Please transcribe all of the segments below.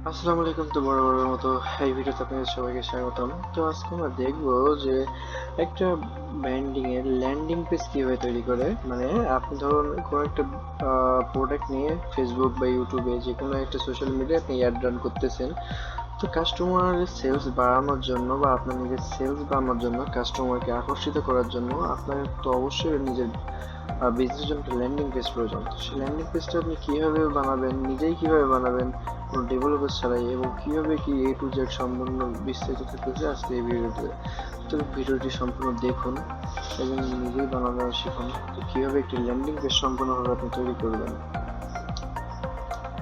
আসসালামু আলাইকুম। তো বরাবরের মতো এই ভিডিওতে আপনাদের সবাইকে স্বাগতম। তো আজকে আমরা দেখবো যে একটা ব্র্যান্ডিং এর ল্যান্ডিং পেজ কিভাবে তৈরি করে। মানে আপনি ধরুন কোনো একটা প্রোডাক্ট নিয়ে ফেসবুক বা ইউটিউবে যে কোনো একটা সোশ্যাল মিডিয়া আপনি অ্যাড রান করতেছেন। তো কাস্টমার সেলস বাড়ানোর জন্য বা আপনার নিজের সেলস বাড়ানোর জন্য, কাস্টমারকে আকর্ষিত করার জন্য আপনার তো অবশ্যই নিজের বিজনেসের জন্য একটা ল্যান্ডিং পেজ প্রয়োজন। তো সেই ল্যান্ডিং পেজটা আপনি কিভাবে বানাবেন, নিজেই কিভাবে বানাবেন কোনো ডেভেলপার ছাড়াই, এবং কিভাবে কি এ টু জেড সম্পূর্ণ বিস্তারিত থাকতেছে আজকে এই ভিডিওতে। তো ভিডিওটি সম্পূর্ণ দেখুন এবং নিজেই বানানো শিখুন তো কিভাবে একটি ল্যান্ডিং পেজ সম্পূর্ণভাবে আপনি তৈরি করবেন।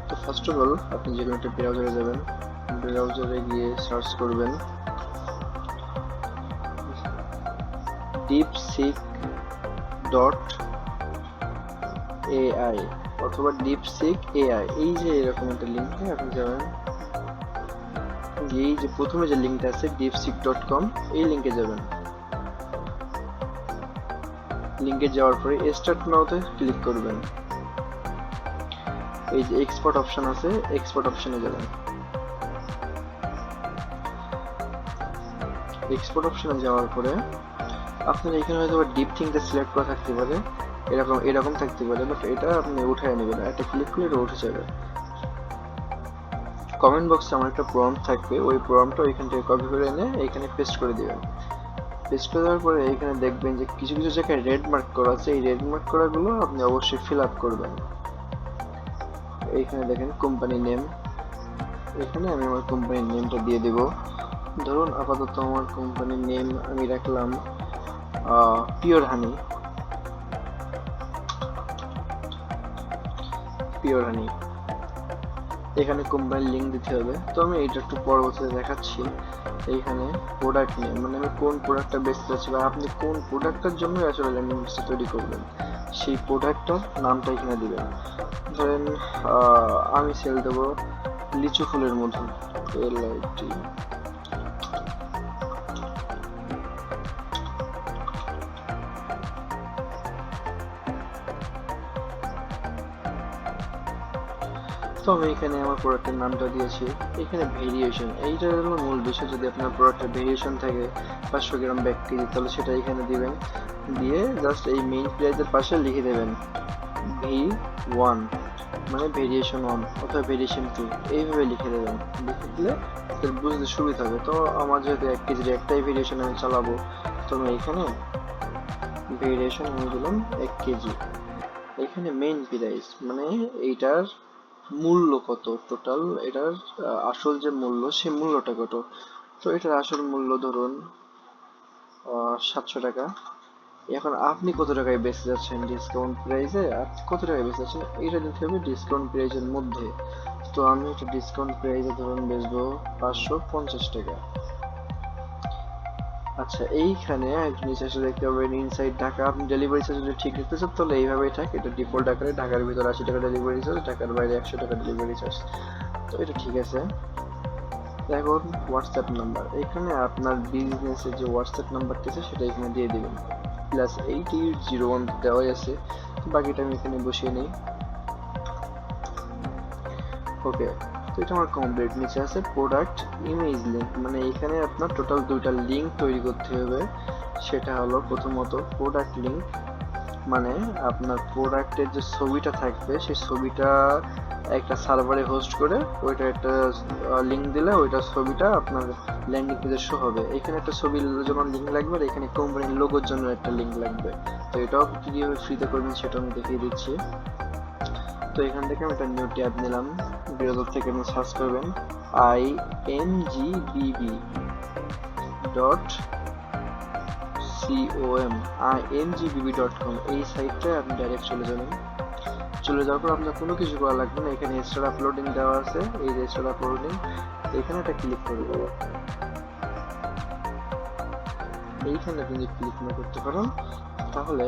তো ফার্স্ট অফ অল আপনি যে কোনো একটা ব্রাউজারে যাবেন, ব্রাউজারে গিয়ে সার্চ করবেন ডিপসিক ডট এআই অথবা ডিপসিক এআই। এই যে এরকম একটা লিঙ্কে আপনি যাবেন, এই যে প্রথমে যে লিঙ্কটা আছে deepseek.com, এই লিঙ্কে যাবেন। লিঙ্কে যাওয়ার পরে স্টার্ট নাওতে ক্লিক করবেন। এই যে এক্সপোর্ট অপশন আছে, এক্সপোর্ট অপশনে যাবেন। এক্সপোর্ট অপশনে যাওয়ার পরে আপনার এখানে হয়তো ডিপ থিংটা সিলেক্ট করা থাকতে পারে, এরকম এরকম থাকতে পারে, বাট এটা আপনি উঠায় নেবেন, এটা ক্লিক করলে এটা উঠে যাবে। কমেন্ট বক্সে আমার একটা প্রম্পট থাকবে, ওই প্রম্পটটা ওইখান থেকে কপি করে এনে এখানে পেস্ট করে দিবেন। পেস্ট করে দেওয়ার পরে এখানে দেখবেন যে কিছু কিছু জায়গায় রেড মার্ক করা আছে, এই রেড মার্ক করাগুলো আপনি অবশ্যই ফিল আপ করবেন। এইখানে দেখেন কোম্পানি নেম, এখানে আমি আমার কোম্পানির নেমটা দিয়ে দেব। ধরুন আপাতত আমার কোম্পানির নেম আমি রাখলাম পিওর হানি। পিওর হানি এখানে কোম্পানির লিঙ্ক দিতে হবে। তো আমি এটা একটু পরবর্তীতে দেখাচ্ছি। এইখানে প্রোডাক্ট নেম, মানে আমি কোন প্রোডাক্টটা বেচতে চাচ্ছি বা আপনি কোন প্রোডাক্টটার জন্য আসলে ল্যান্ডিং পেজটা তৈরি করবেন, সেই প্রোডাক্টটার নামটা এখানে দিবেন। ধরেন আমি সেল দেবো লিচু ফুলের মধু, LIT। তো আমি এখানে আমার প্রোডাক্টের নামটা দিয়েছি। এখানে ভেরিয়েশন, এইটা হলো মূল বিষয়। যদি আপনার প্রোডাক্টের ভেরিয়েশন থাকে 500 গ্রাম ব্যাক কেজি, তাহলে সেটা এখানে দিবেন। দিয়ে জাস্ট এই মেইন প্রাইজের পাশে লিখে দেবেন V1, মানে ভেরিয়েশন 1 অথবা ভেরিয়েশন 2, এইভাবে লিখে দেবেন। লিখে দিলে বুঝতে সুবিধা হবে। তো আমার যেহেতু 1 কেজির একটাই ভেরিয়েশন আমি চালাবো, তো আমি এখানে ভেরিয়েশন আমি দিলাম 1 কেজি। এখানে মেইন প্রাইস মানে এইটার মূল্য কত, টোটাল এটার আসল যে মূল্য সে মূল্যটা কত। তো এটার আসল মূল্য ধরুন 700 টাকা। এখন আপনি কত টাকায় বেচতে যাচ্ছেন ডিসকাউন্ট প্রাইসে, আপনি কত টাকায় বেচতে যাচ্ছেন এটা দিতে হবে ডিসকাউন্ট প্রাইসের মধ্যে। তো আমি একটা ডিসকাউন্ট প্রাইসে ধরুন বেচবো 550 টাকা। আচ্ছা, এইখানে নিচে এসে দেখতে পাবেন ইনসাইড ঢাকা। আপনি ডেলিভারি চার্জ যদি ঠিক রাখতে চান তাহলে এইভাবেই থাকে, এটা ডিফল্ট আকারে ঢাকার ভিতরে 80 টাকা ডেলিভারি চার্জ, ঢাকার বাইরে 100 টাকা ডেলিভারি চার্জ। তো এটা ঠিক আছে। এখন হোয়াটসঅ্যাপ নাম্বার, এখানে আপনার বিজনেসের যে হোয়াটসঅ্যাপ নাম্বারটা আছে সেটা এখানে দিয়ে দিবেন। +8801 দেওয়াই আছে, বাকিটা আমি এখানে বসিয়ে নিই। ওকে, তো এটা আমার কমপ্লিট। নিচে আছে প্রোডাক্ট ইমেজ লিঙ্ক, মানে এখানে আপনার টোটাল দুইটা লিঙ্ক তৈরি করতে হবে। সেটা হলো প্রথমত প্রোডাক্ট লিঙ্ক, মানে আপনার প্রোডাক্টের যে ছবিটা থাকবে সেই ছবিটা একটা সার্ভারে হোস্ট করে ওইটা একটা লিঙ্ক দিলে ওইটা ছবিটা আপনার ল্যান্ডিং পেজে শো হবে। এখানে একটা ছবির যেমন লিঙ্ক লাগবে আর এখানে কোম্পানির লোগোর জন্য একটা লিঙ্ক লাগবে। তো এটাও কিভাবে ফ্রিতে করবেন সেটা আমি দেখিয়ে দিচ্ছি। তো এখান থেকে আমি একটা নিউ ট্যাব নিলাম, ব্রাউজার থেকে আপনি সার্চ করবেন imgbb.com, এই সাইটটায় আপনি ডাইরেক্ট চলে যাবেন। চলে যাওয়ার পর আপনার কোনো কিছু করা লাগবে না, এখানে স্টার্ট আপলোডিং দেওয়া আছে, এই যে স্টার্ট আপলোডিং, এখানে একটা ক্লিক করবেন। এইখানে আপনি যদি ক্লিক না করতে পারেন তাহলে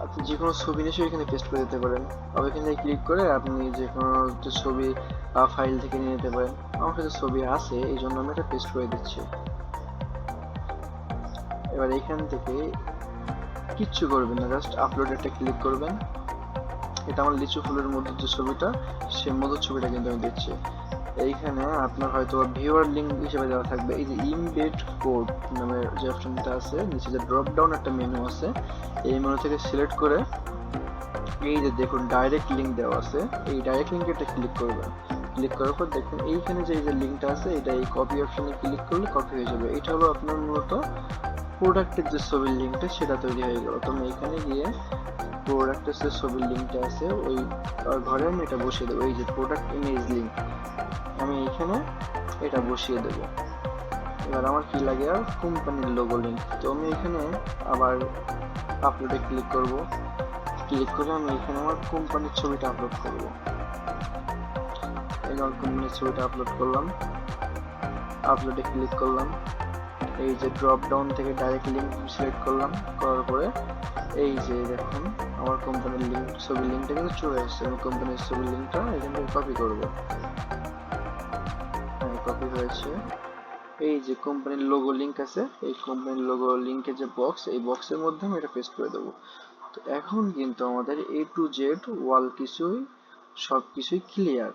আপনি যে কোনো ছবি নিয়ে এখানে পেস্ট করে দিতে পারেন। আবার এখানে ক্লিক করে আপনি যে কোনো ছবি ফাইল থেকে নিয়ে নিতে পারেন। আমার কাছে ছবি আছে এই জন্য আমি এটা পেস্ট করে দিচ্ছি। এবার এখান থেকে কিচ্ছু করবেন না, জাস্ট আপলোড একটা ক্লিক করবেন। এটা আমার লিচু ফুলের মধ্যে যে ছবিটা, সে মধুর ছবিটা কিন্তু আমি দিচ্ছি। এইখানে আপনার হয়তো ভিউয়ার লিঙ্ক হিসেবে দেওয়া থাকবে এই যে ইমবেড কোড নামের যে অপশনটা আছে, নিচে যে ড্রপ ডাউন একটা মেনু আছে, এই মেনু থেকে সিলেক্ট করে এই যে দেখুন ডাইরেক্ট লিঙ্ক দেওয়া আছে, এই ডাইরেক্ট লিঙ্কে একটা ক্লিক করবেন। ক্লিক করার পর দেখুন এইখানে যে এই যে লিঙ্কটা আছে, এটা এই কপি অপশনে ক্লিক করলে কপি হয়ে যাবে। এটা হলো আপনার মূলত প্রোডাক্টের যে ছবির লিঙ্কটা সেটা তৈরি হয়ে গেল। তো আমি এখানে গিয়ে প্রোডাক্টের যে ছবির লিঙ্কটা আছে ওই ঘরে আমি এটা বসিয়ে দেবো, এই যে প্রোডাক্ট ইমেজ লিঙ্ক আমি এখানে এটা বসিয়ে দেবো। এবার আমার কি লাগে আর কোম্পানির লোগো লিঙ্ক, তো আমি এখানে আবার আপলোডে ক্লিক করব। ক্লিক করে আমি এখানে আমার কোম্পানির ছবিটা আপলোড করব। এবার কোম্পানির ছবিটা আপলোড করলাম, আপলোডে ক্লিক করলাম, এই যে ড্রপ ডাউন থেকে ডাইরেক্ট লিঙ্ক সিলেক্ট করলাম, করার পরে এই যে দেখুন আমার কোম্পানির লিঙ্ক ছবির লিঙ্কটা কিন্তু চলে আসছে। আমি কোম্পানির ছবির লিঙ্কটা এখান থেকে কপি করব। হ্যাঁ, কপি হয়েছে। এই যে কোম্পানির লোগো লিঙ্ক আছে, এই কোম্পানির লোগো লিঙ্কের যে বক্স, এই বক্সের মধ্যে আমি এটা পেস্ট করে দেবো। তো এখন কিন্তু আমাদের A to Z ওয়াল সবকিছুই ক্লিয়ার।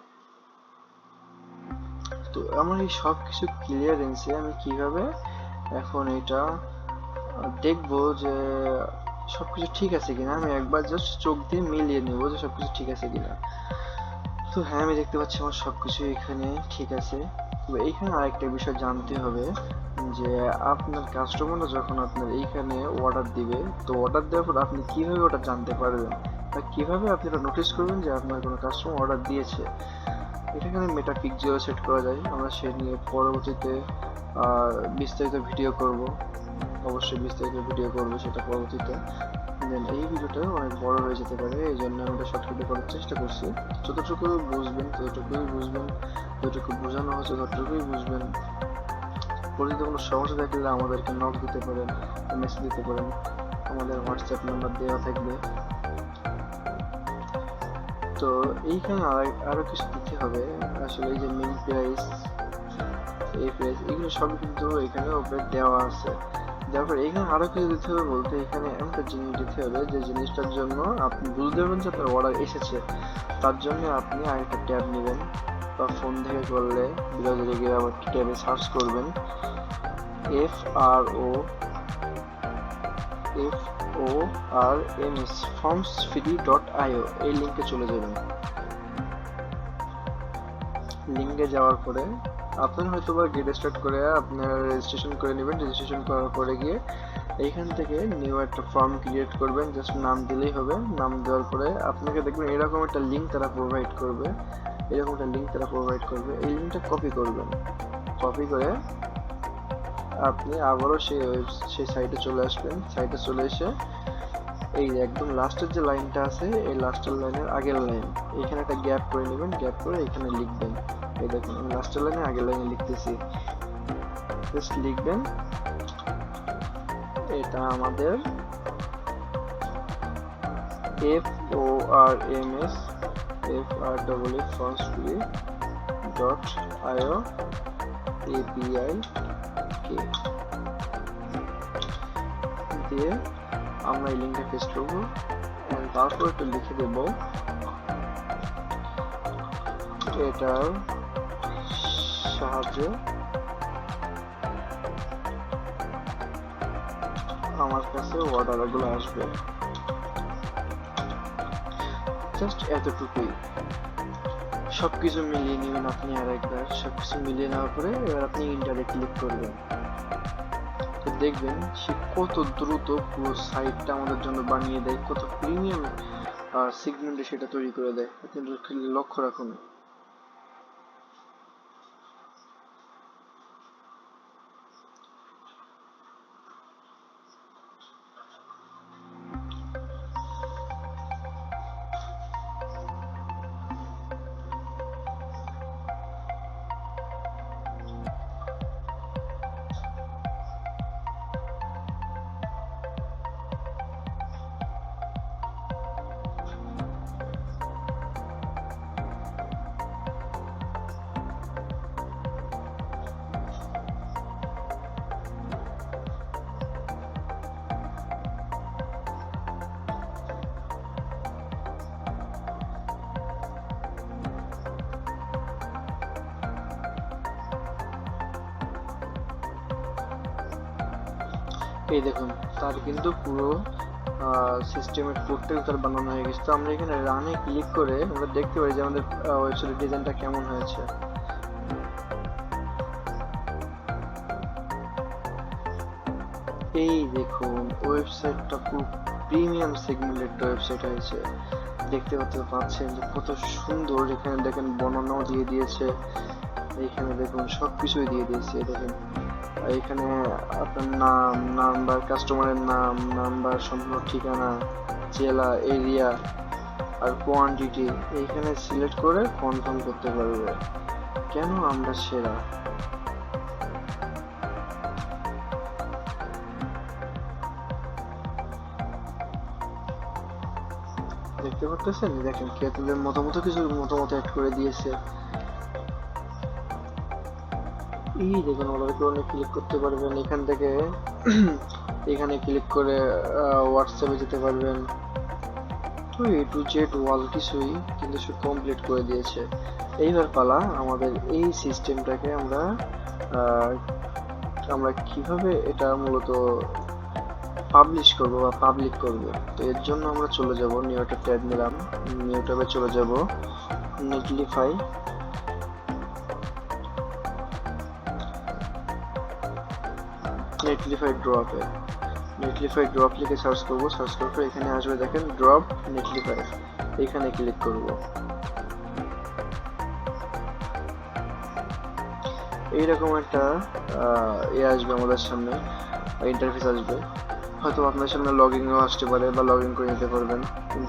তো আমার এই সবকিছু ক্লিয়ারেন্সে আমি কিভাবে এখন এটা দেখবো যে সবকিছু ঠিক আছে কিনা। আমি একবার জাস্ট চোখ দিয়ে মিলিয়ে নেবো যে সবকিছু ঠিক আছে কিনা। তো হ্যাঁ, আমি দেখতে পাচ্ছি আমার সবকিছু এখানে ঠিক আছে। তবে এইখানে আরেকটা বিষয় জানতে হবে যে আপনার কাস্টমাররা যখন আপনার এইখানে অর্ডার দিবে, তো অর্ডার দেওয়ার পর আপনি কিভাবে ওটা জানতে পারবেন বা কিভাবে আপনি এটা নোটিস করবেন যে আপনার কোনো কাস্টমার অর্ডার দিয়েছে। এখানে মেটা পিকচার সেট করা যায়, আমরা সে নিয়ে পরবর্তীতে বিস্তারিত ভিডিও করব। অবশ্যই বিস্তারিত ভিডিও করবো সেটা পরবর্তীতে। দেন এই ভিডিওটা অনেক বড় হয়ে যেতে পারে, এই জন্য আমি এটা শর্টকাটে করার চেষ্টা করছি। যতটুকু বুঝবেন ততটুকুই বুঝবেন, যতটুকু বোঝানো হচ্ছে ততটুকুই বুঝবেন। পরিচিত কোনো সমস্যা থাকলে আমাদেরকে নক দিতে পারেন, মেসেজ দিতে পারেন, আমাদের হোয়াটসঅ্যাপ নাম্বার দেওয়া থাকবে। তো এইখানে আরো কিছু দিতে হবে। আসলে এই যে মেইন প্রাইস, এই প্রাইস, এগুলো সবই কিন্তু এখানে উপরে দেওয়া আছে। তারপর এখানে আরো কিছু দিতে হবে বলতে এখানে একটা জিনিস দিতে হবে যে জিনিসটার জন্য আপনি বুঝতে পারবেন যে আপনার অর্ডার এসেছে। তার জন্য আপনি আরেকটা ট্যাব নেবেন বা ফোন থেকে করলে ব্রাউজারে গিয়ে আবার ট্যাবে সার্চ করবেন FROMS formsfree.io, এই লিঙ্কে চলে যাবেন। লিঙ্কে যাওয়ার পরে আপনার হয়তো বা গেট স্টার্ট করে আপনার রেজিস্ট্রেশন করে নেবেন। রেজিস্ট্রেশন করার পরে গিয়ে এইখান থেকে নিউ একটা ফর্ম ক্রিয়েট করবেন, জাস্ট নাম দিলেই হবে। নাম দেওয়ার পরে আপনাকে দেখবেন এরকম একটা লিঙ্ক তারা প্রোভাইড করবে, এরকম একটা লিঙ্ক তারা প্রোভাইড করবে। এই লিঙ্কটা কপি করবেন, কপি করে আপনি আবারও সেই সাইটে চলে আসবেন। সাইটে চলে এসে এই একদম লাস্টের যে লাইনটা আছে, এই লাস্টের লাইনের আগের লাইন, এখানে একটা গ্যাপ করে নেবেন। গ্যাপ করে এখানে লিখবেন, এই দেখুন আমি লাস্টের লাইনে আগের লাইনে লিখতেছি, জাস্ট লিখবেন এটা আমাদের FORMS formsfree.io API দিয়ে আমরা এই লিঙ্কটা পেস্ট করবো। তারপর একটু লিখে দেব এটার সাহায্যে আমার কাছে অর্ডারগুলো আসবে। জাস্ট এতটুকুই, সবকিছু মিলিয়ে নেবেন আপনি। আর একবার সবকিছু মিলিয়ে নেওয়ার পরে এবার আপনি ইন্টারে ক্লিক করবেন। তো দেখবেন সে কত দ্রুত পুরো সাইটটা আমাদের জন্য বানিয়ে দেয়, কত প্রিমিয়াম সেগমেন্টে সেটা তৈরি করে দেয়। আপনি লক্ষ্য রাখুন। এই দেখুন তার কিন্তু পুরো সিস্টেমের কোডটাই তার বানানো হয়ে গেছে। তো আমরা এখানে রানে ক্লিক করে আমরা দেখতে পারি যে আমাদের ওয়েবসাইটের ডিজাইনটা কেমন হয়েছে। এই দেখুন ওয়েবসাইটটা পুরো প্রিমিয়াম সেগমেন্টের একটা ওয়েবসাইট হয়েছে। দেখতে পাচ্ছেন যে কত সুন্দর, এখানে দেখেন বর্ণনাও দিয়ে দিয়েছে, এইখানে দেখুন সবকিছুই দিয়ে দিয়েছে। দেখেন এখানে আপনার নাম, নাম্বার, কাস্টমারের নাম, নাম্বার, সম্পূর্ণ ঠিকানা, জেলা, এরিয়া আর কোয়ান্টিটি এইখানে সিলেক্ট করে কনফার্ম করতে পারবে কেন আমরা সেরা। দেখতে পাচ্ছেন, দেখেন ক্রেতাদের মতামত কিছু মতামত অ্যাড করে দিয়েছে। এই দেখুন অর্ডার করে ক্লিক করতে পারবেন এখান থেকে এখানে ক্লিক করে হোয়াটসঅ্যাপে যেতে পারবেন। তো এ টু জেড ওয়াল কিছুই কিন্তু সব কমপ্লিট করে দিয়েছে। এইবার পালা আমাদের এই সিস্টেমটাকে আমরা কিভাবে এটা মূলত পাবলিশ করব বা পাবলিক করব। তো এর জন্য আমরা চলে যাব, নিউ একটা ট্যাব নিলাম, নিউ ট্যাবে চলে যাব, নেটলিফাই, নেটলিফাই ড্রপে, নেটলিফাই ড্রপ লিখে সার্চ করব। সার্চ করার পর এখানে আসবে দেখেন ড্রপ নেটলিফাই, এখানে ক্লিক করব। এইরকম একটা আসবে আমাদের সামনে, ইন্টারফেস আসবে। হয়তো আপনার সামনে লগ ইনও আসতে পারে বা লগ ইন করে নিতে পারবেন।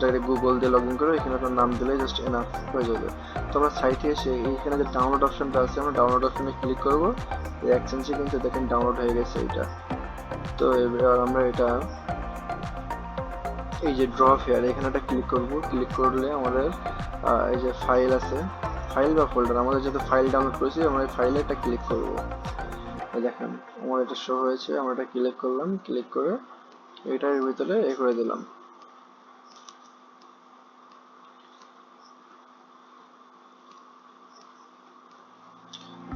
ডাইরেক্ট গুগল দিয়ে লগ ইন করে এখানে আপনার নাম দিলে জাস্ট এনাফ হয়ে যাবে। তো আমরা সাইটে এসে এইখানে যে ডাউনলোড অপশনটা আছে, আমরা ডাউনলোড অপশনে ক্লিক করবো। এক সেকেন্ডে কিন্তু দেখেন ডাউনলোড হয়ে গেছে এটা। তো এবার আমরা এটা এই যে ড্র ফেয়ার এখানে একটা ক্লিক করব। ক্লিক করলে আমাদের এই যে ফাইল আছে, ফাইল বা ফোল্ডার, আমাদের যেহেতু ফাইল ডাউনলোড করেছি আমরা এই ফাইলে একটা ক্লিক করব। দেখেন আমার এটা শো হয়েছে, আমরা এটা ক্লিক করলাম, ক্লিক করে এটার ভিতরে এ করে দিলাম।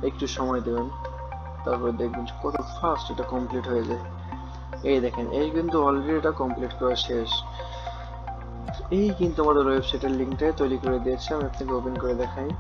একটু সময় দেবেন, তারপরে দেখবেন কত ফাস্ট এটা কমপ্লিট হয়ে যায়। এই দেখেন এই কিন্তু অলরেডি এটা কমপ্লিট করা শেষ। এই কিন্তু আমাদের ওয়েবসাইটের লিঙ্কটা তৈরি করে দিয়েছে। আমি আপনাকে ওপেন করে দেখাই।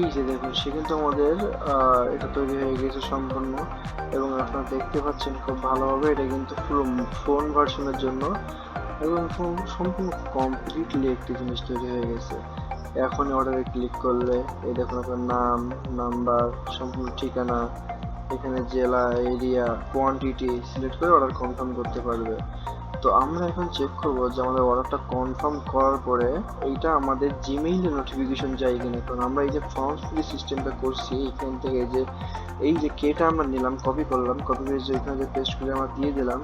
এই যে দেখুন সে কিন্তু আমাদের এটা তৈরি হয়ে গেছে সম্পূর্ণ, এবং আপনারা দেখতে পাচ্ছেন খুব ভালোভাবে এটা কিন্তু পুরো ফোন ভার্সনের জন্য এবং সম্পূর্ণ কমপ্লিটলি একটি জিনিস তৈরি হয়ে গেছে। এখন অর্ডারে ক্লিক করলে এই দেখুন আপনার নাম, নাম্বার, সম্পূর্ণ ঠিকানা, এখানে জেলা, এরিয়া, কোয়ান্টিটি সিলেক্ট করে অর্ডার কনফার্ম করতে পারবে। তো আমরা এখন চেক করব যে আমাদের অর্ডারটা কনফার্ম করার পরে এইটা আমাদের জিমেইলে নোটিফিকেশন যায় কিনা। কারণ আমরা এই যে ফর্মস ফিল সিস্টেমটা করছি এখান থেকে যে এই যে কেটা আমরা নিলাম, কপি করলাম, কপি করে যে এখানে যে পেস্ট করে আমরা দিয়ে দিলাম,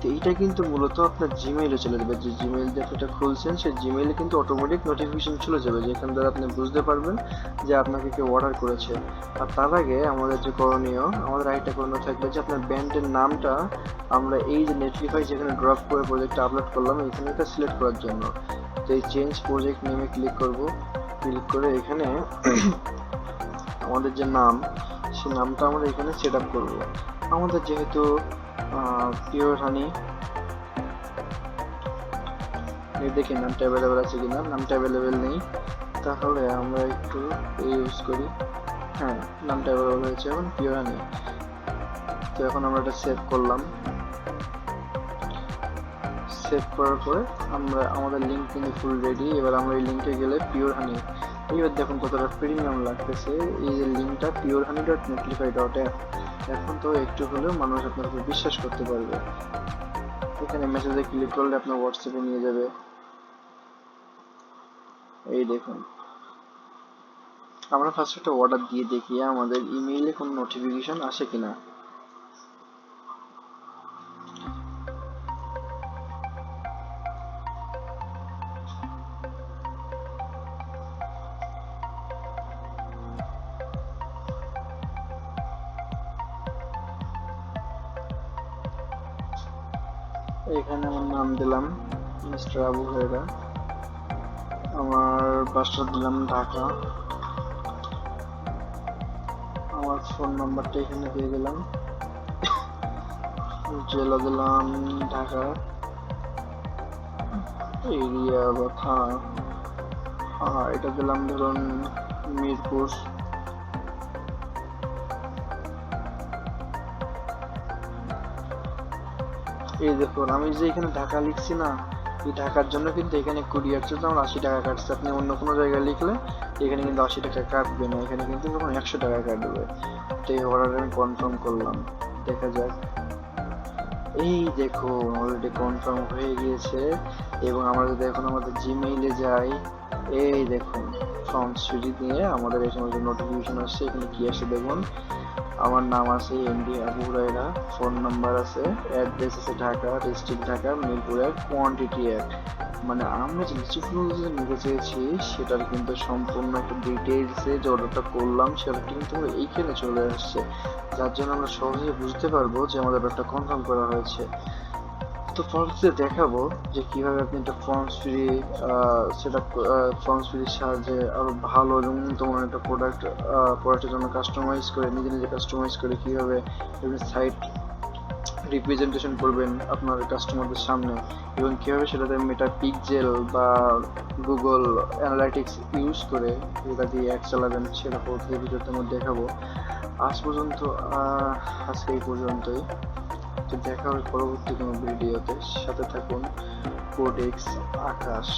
তো এইটা কিন্তু মূলত আপনার জিমেইলে চলে যাবে। যে জিমেইল দিয়ে আপনি এটা খুলছেন সেই জিমেইলে কিন্তু অটোমেটিক নোটিফিকেশন চলে যাবে, যেখান দ্বারা আপনি বুঝতে পারবেন যে আপনাকে কেউ অর্ডার করেছে। আর তার আগে আমাদের যে করণীয়, আমাদের আরেকটা করণীয় থাকবে যে আপনার ব্র্যান্ডের নামটা আমরা এই যে নেটলিফাই যেখানে ড্রপ করে প্রজেক্টটা আপলোড করলাম এখানে এটা সিলেক্ট করার জন্য। তো এই চেঞ্জ প্রজেক্ট নেমে ক্লিক করব। ক্লিক করে এখানে আমাদের যে নাম সেই নামটা আমরা এখানে সেট আপ করবো। আমাদের যেহেতু পিওর হানি, দেখি নামটা অ্যাভেলেবেল আছে কিনা। নামটা অ্যাভেলেবেল নেই, তাহলে আমরা একটু ইউজ করি। হ্যাঁ নামটা অ্যাভেলেবেল হয়েছে, এখন পিওর হানি। তো এখন আমরা এটা সেভ করলাম। সেভ করার পরে আমরা আমাদের লিঙ্ক কিন্তু ফুল রেডি। এবার আমরা এই লিঙ্কে গেলে পিওর হানি, এবার দেখুন কতটা প্রিমিয়াম লাগতেছে। এই যে লিঙ্কটা purehoney.netlify.app, এখন তো একটু হলেও মানুষ আপনার উপর বিশ্বাস করতে পারবে। এখানে মেসেজে ক্লিক করলে আপনার হোয়াটসঅ্যাপে নিয়ে যাবে। এই দেখুন, আমরা ফার্স্ট একটা অর্ডার দিয়ে দেখি আমাদের ইমেইলে কোনো নোটিফিকেশন আসে কিনা। এখানে আমার নাম দিলাম মিস্টার আবু হুরায়রা, আমার বাসা দিলাম ঢাকা, আমার ফোন নাম্বারটা এখানে দিয়ে দিলাম, জেলা দিলাম ঢাকা, এরিয়া বা থানা এটা দিলাম ধরুন মিরপুর। এই দেখুন আমি যে এখানে ঢাকা লিখছি না, এই ঢাকার জন্য কিন্তু এখানে কুরিয়ার চার্জ আমার 80 টাকা কাটছে। আপনি অন্য কোনো জায়গায় লিখলে এখানে কিন্তু 80 টাকা কাটবে না, এখানে কিন্তু তখন 100 টাকা কাটবে। তো এই অর্ডার আমি কনফার্ম করলাম, দেখা যাক। এই দেখুন অলরেডি কনফার্ম হয়ে গিয়েছে। এবং আমরা যদি এখন আমাদের জিমেইলে যাই, এই দেখুন ফর্ম সুইচ নিয়ে আমাদের এই সময় নোটিফিকেশন আসছে। এখানে কি আসে দেখুন, আমার নাম আছে MD Abu Hurairah, phone number আছে, অ্যাড্রেস আছে ঢাকা, ডিস্ট্রিক্ট ঢাকা, মিরপুরের, কোয়ান্টিটি এক। মানে আমরা যে লিচুগুলো যে নিতে চেয়েছি সেটার কিন্তু সম্পূর্ণ একটা ডিটেইলসে যে অর্ডারটা করলাম সেটা কিন্তু এইখানে চলে আসছে, যার জন্য আমরা সহজেই বুঝতে পারবো যে আমাদের অর্ডারটা কনফার্ম করা হয়েছে। তো পরবর্তীতে দেখাবো যে কিভাবে আপনি একটা ফর্মস ফ্রি সেটা ফর্মস ফ্রির সাহায্যে আরো ভালো এবং উন্নত মানের একটা প্রোডাক্টের জন্য কাস্টমাইজ করে নিজে নিজে কাস্টমাইজ করে কিভাবে সাইট রিপ্রেজেন্টেশন করবেন আপনার কাস্টমারদের সামনে, এবং কিভাবে সেটাতে মেটা পিক্সেল বা গুগল অ্যানালাইটিক্স ইউজ করে এটা দিয়ে অ্যাড চালাবেন, সেটা পরবর্তী ভিডিওতে আমরা দেখাবো। আজ পর্যন্ত আজকে এই পর্যন্তই। তো দেখা হবে পরবর্তী কোনো ভিডিওতে, সাথে থাকুন। কোডেক্স আকাশ।